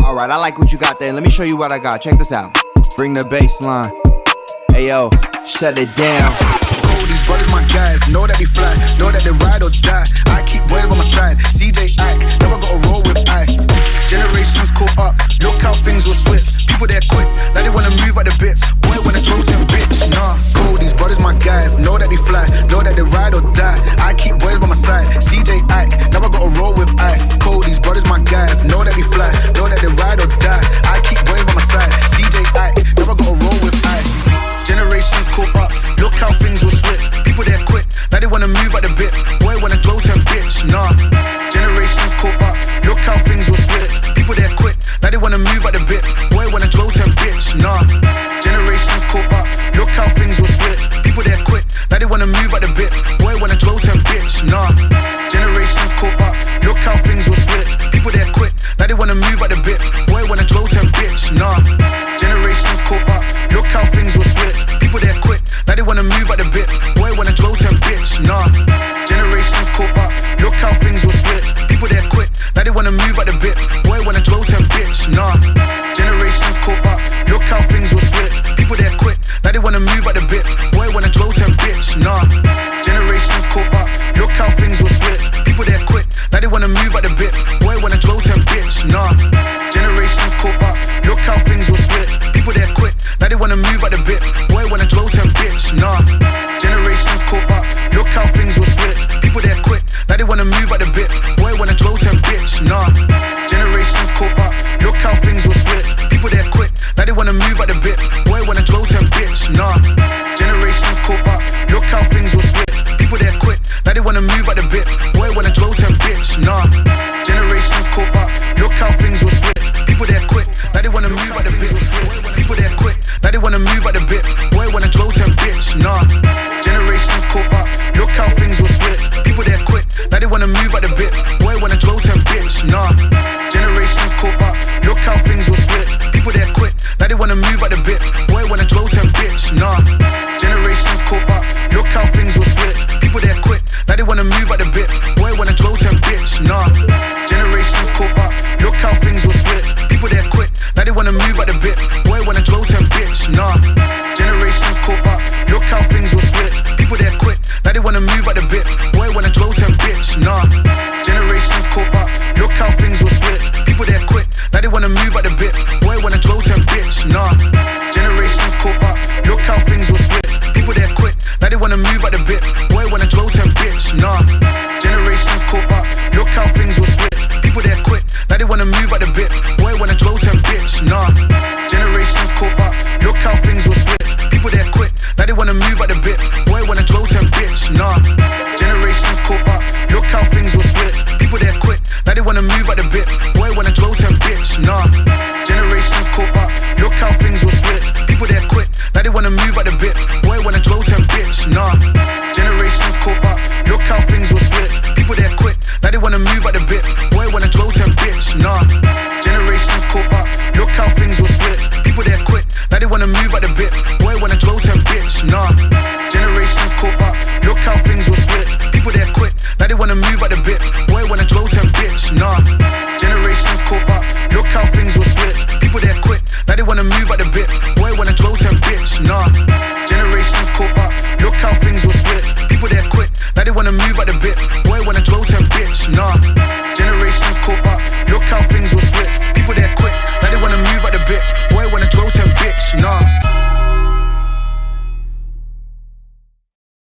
Alright, I like what you got there. Let me show you what I got. Check this out. Bring the bass line. Ayo, shut it down. These brothers my guys, know that they fly, know that they ride or die. I keep boys by my side, CJ Ike, never gotta roll with ice. Generations caught up, look how things will switch. People there quick, now they wanna move at the bits. Boy wanna throw them bitch, nah. Cool, these brothers my guys, know that they fly, know that they ride or die. I keep boys by my side, CJ Ike, never gotta roll with ice. Cool, these brothers my guys, know that they fly, know that they ride or die. I keep boys by my side, CJ Ike, never gotta roll with ice. Generations caught up, look how things will switch. People there quick, now they wanna move at the bits. Boy wanna throw them bitch, nah. Generations caught up, look how things will switch. People there quick, now they wanna move at the bits. Boy wanna throw them bitch, nah. Generations caught up, look how things will switch. People there quick, now they wanna move at the bits. Boy wanna throw them bitch, nah. Generations caught up, look how things will switch. People there quick, now they wanna move at the bits. Boy wanna throw them bitch, nah. Generations caught up, look how things will switch. People there quick, now they wanna move at the bits. Boy wanna throw them bitch, nah. Generations caught up, look how things will switch. People there quick, now they wanna move at the bits. Boy wanna throw them bitch, nah. Generations caught up, look how things will switch. People there quick, now they wanna move at the bits. Boy wanna throw them bitch, nah. Generations caught up, look how things will switch. People there quick, now they wanna move at the bits. Boy wanna throw them bitch, nah. Generations caught up, look how things will switch. People there quick, now they wanna move at the bits. Boy wanna throw them bitch, nah. Generations caught up, look how things will switch. People there quick, now they wanna move at the bits. Boy wanna throw them bitch, nah. Generations caught up, look how things will switch. People there quick, now they wanna move at the bits. Boy wanna throw them bitch, nah. Generations caught up, look how things will switch. People there quick, now they wanna move at the bits. Boy wanna throw them bitch, nah. Generations caught up, look how things will switch. People there quick, now they wanna move at the bits. People there quick, now they wanna move at the bits. Boy wanna throw them bitch, nah. Generations caught up, look how things will switch. People there quick, now they wanna move at the bits. Boy wanna throw them bitch, nah. Generations caught up, look how things will switch. People there quick, now they wanna move at the bits. Boy wanna throw them bitch, nah. Generations caught up, look how things will switch. People there quick, now they wanna move at the bits. Boy wanna throw them bitch, nah. Generations caught up, look how things will switch. People there quick, now they wanna move at the bits. Boy wanna throw them bitch, nah. Generations caught up, look how things will switch. People there quick, now they wanna move at the bits. Boy wanna throw them bitch, nah. Generations caught up, look how things will switch. People there quick, now they wanna move at the bits. Boy wanna throw them bitch, nah. Generations caught up, look how things will switch. People there quick, now they wanna move at the bits.